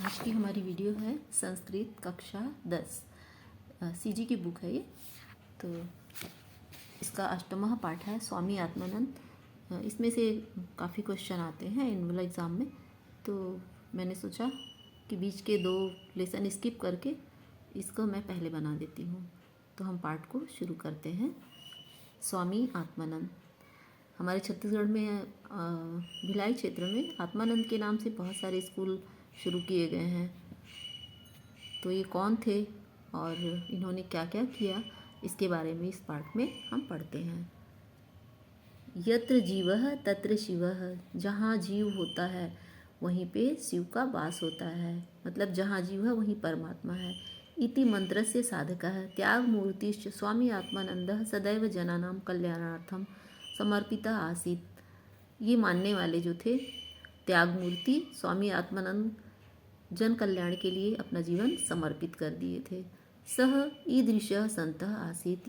आज की हमारी वीडियो है संस्कृत कक्षा 10 सीजी की बुक है ये। तो इसका अष्टमः पाठ है स्वामी आत्मानंद। इसमें से काफ़ी क्वेश्चन आते हैं एनुअल एग्ज़ाम में, तो मैंने सोचा कि बीच के 2 लेसन स्किप करके इसको मैं पहले बना देती हूँ। तो हम पाठ को शुरू करते हैं। स्वामी आत्मानंद हमारे छत्तीसगढ़ में भिलाई क्षेत्र में आत्मानंद के नाम से बहुत सारे स्कूल शुरू किए गए हैं। तो ये कौन थे और इन्होंने क्या क्या किया, इसके बारे में इस पाठ में हम पढ़ते हैं। यत्र जीवः तत्र शिवः, जहाँ जीव होता है वहीं पे शिव का वास होता है। मतलब जहाँ जीव है वहीं परमात्मा है। इति मंत्रस्य साधकः त्यागमूर्तिश्च स्वामी आत्मानंदः सदैव जनानां कल्याणार्थम समर्पितः आसीत्। ये मानने वाले जो थे, त्यागमूर्ति स्वामी आत्मानंद जन कल्याण के लिए अपना जीवन समर्पित कर दिए थे। सह ईदृशः सन्तः आसीत्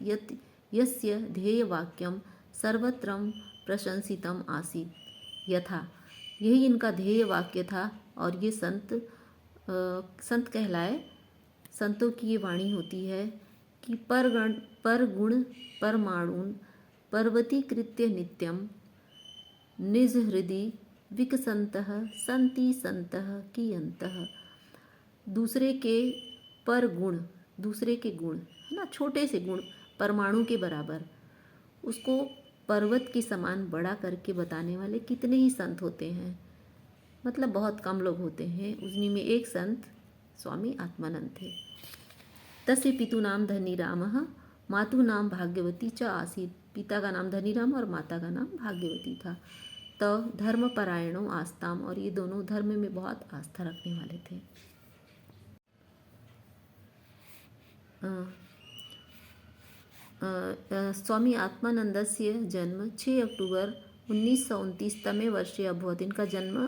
यस्य ध्येयवाक्यं सर्वत्रं प्रशंसितम आसीत्। यथा, यही इनका ध्येय वाक्य था। और ये संत कहलाए। संतों की ये वाणी होती है कि परगुण परमाणुन पर्वतीकृत्य नित्यम निज हृदि विकसंतः संति संतः कियंतः। दूसरे के पर गुण, दूसरे के गुण है ना, छोटे से गुण परमाणु के बराबर, उसको पर्वत के समान बड़ा करके बताने वाले कितने ही संत होते हैं। मतलब बहुत कम लोग होते हैं। उन्हीं में एक संत स्वामी आत्मानंद थे। तस्य पितु नाम धनीरामः मातु नाम भाग्यवती च आसीत्। पिता का नाम धनीराम और माता का नाम भाग्यवती था। तो धर्मपरायणों आस्ताम, और ये दोनों धर्म में बहुत आस्था रखने वाले थे। स्वामी आत्मानंदस्य जन्म 6 अक्टूबर 1929 तमे वर्षे अभवत्। इनका जन्म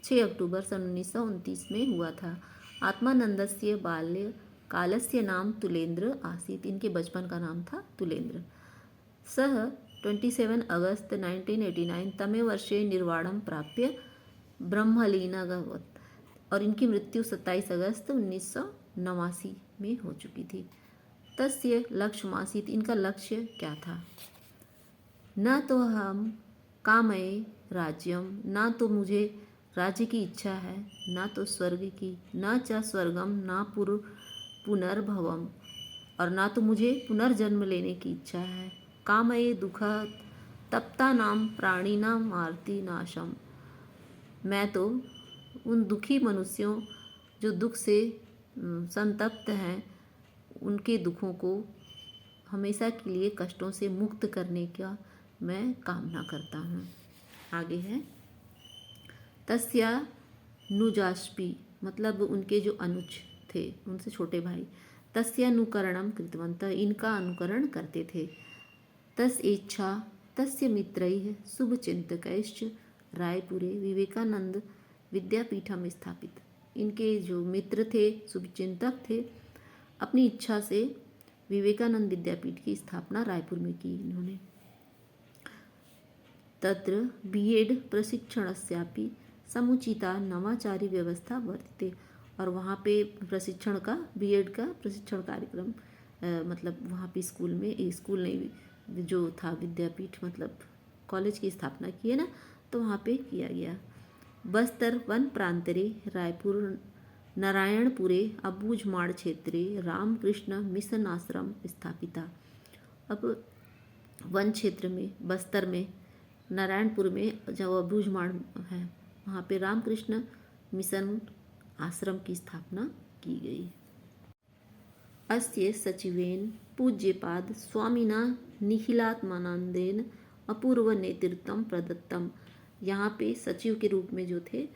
6 अक्टूबर सन 1929 में हुआ था। आत्मानंदस्य बाल्य कालस्य नाम तुलेंद्र आसीत्। इनके बचपन का नाम था तुलेंद्र। सह 27 अगस्त 1989 तमे वर्षे निर्वाणम प्राप्य ब्रह्मलीनागवत्। और इनकी मृत्यु 27 अगस्त 1989 में हो चुकी थी। तस्य लक्ष्यमासीत्। इनका लक्ष्य क्या था? न तो हम कामये राज्यम, ना तो मुझे राज्य की इच्छा है, ना तो स्वर्ग की, न च स्वर्गम ना पुनर्भवम, और ना तो मुझे पुनर्जन्म लेने की इच्छा है। कामये दुख तप्ता नाम प्राणी नाम आरती नाशम, मैं तो उन दुखी मनुष्यों जो दुख से संतप्त हैं, उनके दुखों को हमेशा के लिए कष्टों से मुक्त करने का मैं कामना करता हूँ। आगे है तस्या नुजाष्पी, मतलब उनके जो अनुज थे, उनसे छोटे भाई, तस्यानुकरणम कृतवन्तः, इनका अनुकरण करते थे। तस् इच्छा तस्य मित्रैः शुभचिन्तकैश्च रायपुरे विवेकानंद विद्यापीठम स्थापित। इनके जो मित्र थे, शुभचिंतक थे, अपनी इच्छा से विवेकानंद विद्यापीठ की स्थापना रायपुर में की इन्होंने। तत्र बीएड प्रशिक्षणस्यापि समुचिता नवाचारी व्यवस्था वर्तते, और वहाँ पे प्रशिक्षण का, बीएड का प्रशिक्षण कार्यक्रम मतलब वहाँ पे स्कूल में, स्कूल नहीं जो था विद्यापीठ, मतलब कॉलेज की स्थापना की है ना, तो वहाँ पे किया गया। बस्तर वन प्रांतरे रायपुर नारायणपुरे अबूझमाड़ क्षेत्रे रामकृष्ण मिशन आश्रम स्थापिता। अब वन क्षेत्र में, बस्तर में, नारायणपुर में जो अबूझमाड़ है, वहाँ पे रामकृष्ण मिशन आश्रम की स्थापना की गई। अस्य सचिवेन पूज्यपाद स्वामिना निखिलात्मानंदेन अपूर्व नेतृत्वं प्रदत्तम। यहाँ पे सचिव के रूप में जो थे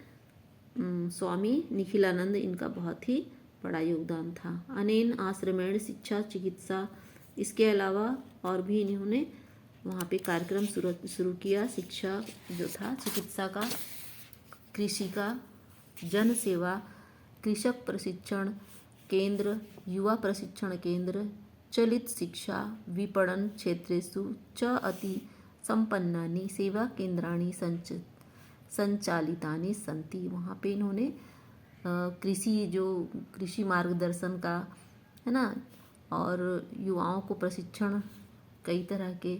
स्वामी निखिलानंद, इनका बहुत ही बड़ा योगदान था। अनेन आश्रमेण शिक्षा चिकित्सा, इसके अलावा और भी इन्होंने वहाँ पे कार्यक्रम शुरू किया। शिक्षा जो था, चिकित्सा का, कृषि का, जन सेवा, कृषक प्रशिक्षण केंद्र, युवा प्रशिक्षण केंद्र, चलित शिक्षा विपणन क्षेत्रेषु च अति संपन्नानि सेवा केंद्राणि संचालितानि सन्ति। वहाँ पे इन्होंने कृषि मार्गदर्शन का है ना, और युवाओं को प्रशिक्षण, कई तरह के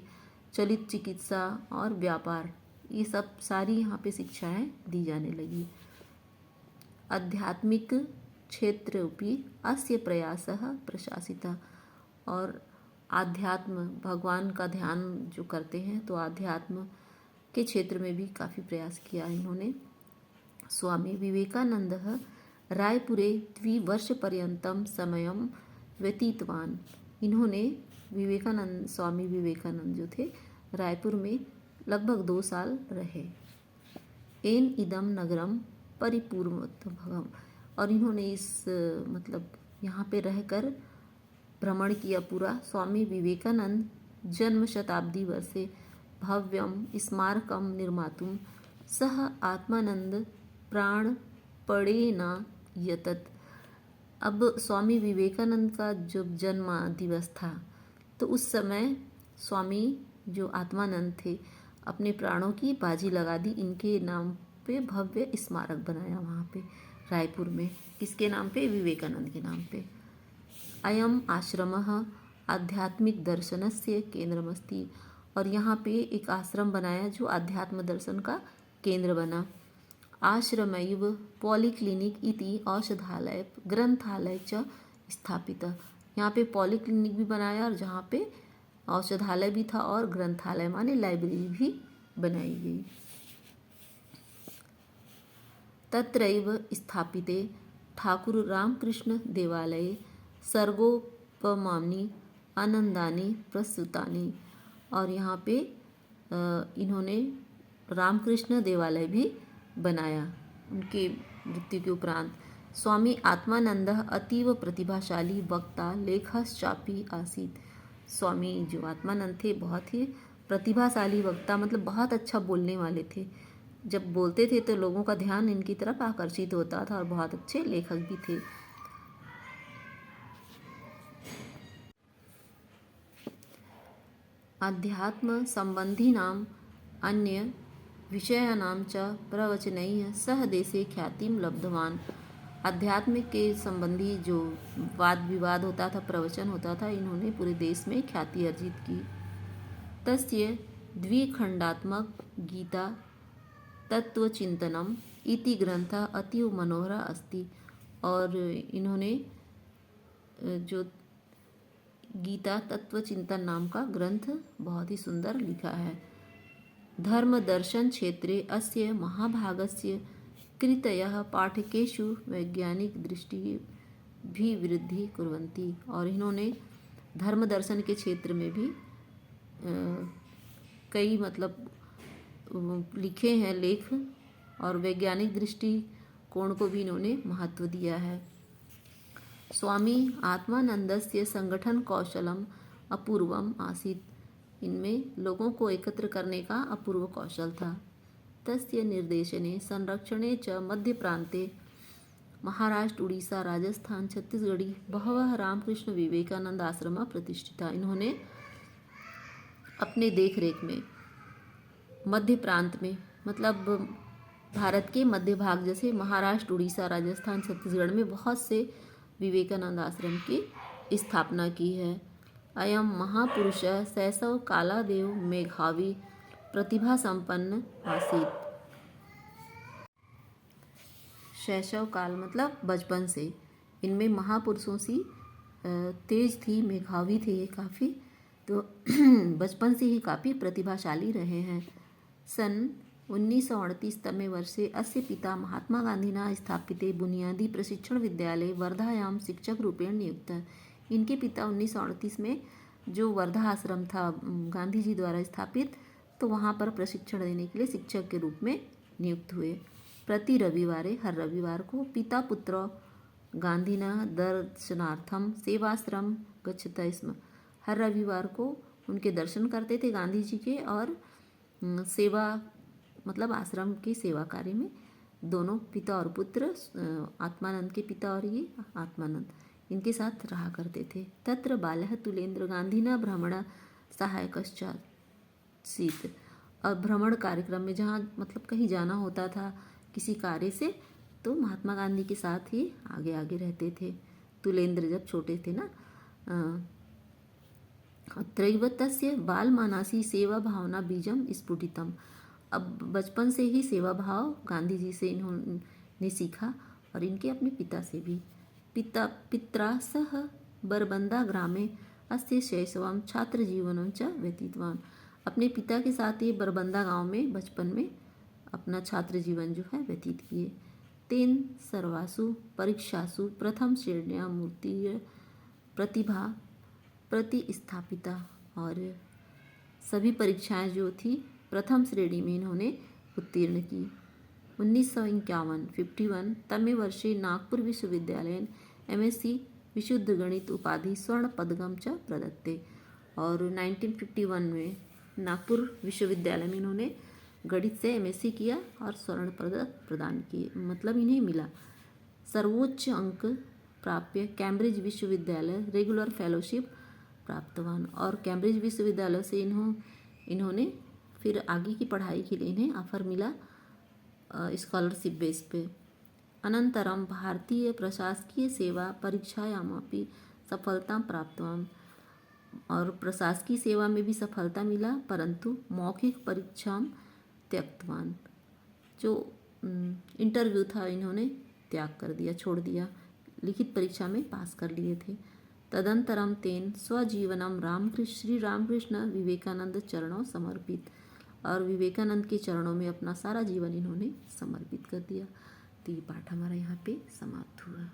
चलित चिकित्सा और व्यापार, ये सब सारी यहाँ पे शिक्षाएं दी जाने लगी। आध्यात्मिक क्षेत्रेपि अस्य प्रयासः प्रशासितः, और आध्यात्म, भगवान का ध्यान जो करते हैं तो आध्यात्म के क्षेत्र में भी काफ़ी प्रयास किया इन्होंने। स्वामी विवेकानंदः रायपुरे द्विवर्षपर्यन्तं समयं व्यतीतवान्। इन्होंने स्वामी विवेकानंद जो थे रायपुर में लगभग 2 साल रहे। एन इदम नगरम परिपूर्णत्वम्, और इन्होंने इस मतलब यहाँ पे रहकर भ्रमण किया पूरा। स्वामी विवेकानंद जन्म शताब्दी वर्षे भव्यम स्मारकम निर्मातुम सह आत्मानंद प्राणपणेन यतत। अब स्वामी विवेकानंद का जब जन्म दिवस था तो उस समय स्वामी जो आत्मानंद थे अपने प्राणों की बाजी लगा दी। इनके नाम पे भव्य स्मारक बनाया वहाँ पे रायपुर में। किसके नाम पे? विवेकानंद के नाम पे। अयम आश्रमः आध्यात्मिक दर्शनस्य केंद्रमस्ति, और यहाँ पे एक आश्रम बनाया जो आध्यात्म दर्शन का केंद्र बना। आश्रमैव पॉलीक्लिनिक इति औषधालय ग्रंथालय च स्थापितः। यहाँ पे पॉलीक्लिनिक भी बनाया और जहाँ पे औषधालय भी था और ग्रंथालय माने लाइब्रेरी भी बनाई गई। तत्रैव स्थापिते ठाकुर रामकृष्ण देवालये सर्गोपमानि आनंदानि प्रस्तुतानि, और यहाँ पे इन्होंने रामकृष्ण देवालय भी बनाया उनके मृत्यु के उपरांत। स्वामी आत्मानंदः अतीव प्रतिभाशाली वक्ता लेखश्चापि आसीत्। स्वामी जो आत्मानंद थे बहुत ही प्रतिभाशाली वक्ता, मतलब बहुत अच्छा बोलने वाले थे। जब बोलते थे तो लोगों का ध्यान इनकी तरफ आकर्षित होता था, और बहुत अच्छे लेखक भी थे। अध्यात्म संबंधिनाम् अन्य विषयानां च प्रवचनैः सह देशे ख्यातिं लब्धवान्। अध्यात्म के संबंधी जो वाद विवाद होता था, प्रवचन होता था, इन्होंने पूरे देश में ख्याति अर्जित की। तस्य द्विखंडात्मक गीता तत्वचिंतनम इति ग्रंथः अतीव मनोहर अस्ति, और इन्होंने जो गीता तत्वचिंतन नाम का ग्रंथ बहुत ही सुंदर लिखा है। धर्म दर्शन क्षेत्रे अस्य महाभागस्य कृतयः पाठकेषु वैज्ञानिक दृष्टि भी वृद्धि कुर्वन्ति, और इन्होंने धर्म दर्शन के क्षेत्र में भी कई मतलब लिखे हैं लेख, और वैज्ञानिक दृष्टिकोण को भी इन्होंने महत्व दिया है। स्वामी आत्मानंदस्य संगठन कौशलम अपूर्वम आसीत्। इनमें लोगों को एकत्र करने का अपूर्व कौशल था। तस्य निर्देशने संरक्षणे च मध्य प्रांते महाराष्ट्र, उड़ीसा, राजस्थान, छत्तीसगढ़ी बहवः रामकृष्ण विवेकानंद आश्रम प्रतिष्ठिता। इन्होंने अपने देख रेख में मध्य प्रांत में, मतलब भारत के मध्य भाग जैसे महाराष्ट्र, उड़ीसा, राजस्थान, छत्तीसगढ़ में बहुत से विवेकानंद आश्रम की स्थापना की है। अयम महापुरुष शैशव कालादेव मेघावी प्रतिभा संपन्न आसीत्। शैशव काल मतलब बचपन से, इनमें महापुरुषों सी तेज थी, मेघावी थे ये काफ़ी, तो बचपन से ही काफ़ी प्रतिभाशाली रहे हैं। सन 1938 तमे वर्षे अस्य पिता महात्मा गांधीना स्थापिते बुनियादी प्रशिक्षण विद्यालय वर्धायां शिक्षक रूपेण नियुक्तः। इनके पिता 1938 में जो वर्धा आश्रम था गांधी जी द्वारा स्थापित, तो वहाँ पर प्रशिक्षण देने के लिए शिक्षक के रूप में नियुक्त हुए। प्रति रविवारे, हर रविवार को पिता पुत्र गांधीना दर्शनार्थम सेवाश्रम गच्छता स्म। हर रविवार को उनके दर्शन करते थे गांधी जी के, और सेवा मतलब आश्रम की सेवा कार्य में दोनों पिता और पुत्र, आत्मानंद के पिता और ये आत्मानंद, इनके साथ रहा करते थे। तत्र बालः तुलेंद्र गांधीना भ्रमण सहायकश्चासीत्। और भ्रमण कार्यक्रम में जहाँ मतलब कहीं जाना होता था किसी कार्य से, तो महात्मा गांधी के साथ ही आगे आगे रहते थे। तुलेंद्र जब छोटे थे ना, अत्रैव तस्य बालमानसी सेवा भावना बीजम स्फुटितम। अब बचपन से ही सेवा भाव गांधी जी से इन्होंने सीखा और इनके अपने पिता से भी। पित्रा सह बरबंदा ग्रामे अस्य शैशवम छात्र जीवनम च व्यतीतवान। अपने पिता के साथ ये बरबंदा गांव में बचपन में अपना छात्र जीवन जो है व्यतीत किए। तेन सर्वासु परीक्षासु प्रथम श्रेणिया मूर्ति प्रतिभा प्रतिस्थापिता। और सभी परीक्षाएं जो थी प्रथम श्रेणी में इन्होंने उत्तीर्ण की। 1951 तमे वर्षे नागपुर विश्वविद्यालय MSc विशुद्ध गणित उपाधि स्वर्ण पदकम च प्रदत्ते। और 1951 में नागपुर विश्वविद्यालय में इन्होंने गणित से MSc किया और स्वर्ण पदक प्रदान किए, मतलब इन्हें मिला। सर्वोच्च अंक प्राप्य कैम्ब्रिज विश्वविद्यालय रेगुलर फेलोशिप प्राप्तवान। और कैम्ब्रिज विश्वविद्यालय से इन्होंने फिर आगे की पढ़ाई के लिए इन्हें ऑफर मिला स्कॉलरशिप बेस पे। अनंतरम भारतीय प्रशासकीय सेवा परीक्षायामपि सफलता प्राप्तवान। और प्रशासकीय सेवा में भी सफलता मिला, परंतु मौखिक परीक्षा त्यक्तवान। जो इंटरव्यू था इन्होंने त्याग कर दिया, छोड़ दिया। लिखित परीक्षा में पास कर लिए थे। तदंतरम तेन स्वजीवनम श्री रामकृष्ण विवेकानंद चरणों समर्पित। और विवेकानंद के चरणों में अपना सारा जीवन इन्होंने समर्पित कर दिया। तो ये पाठ हमारा यहाँ पे समाप्त हुआ।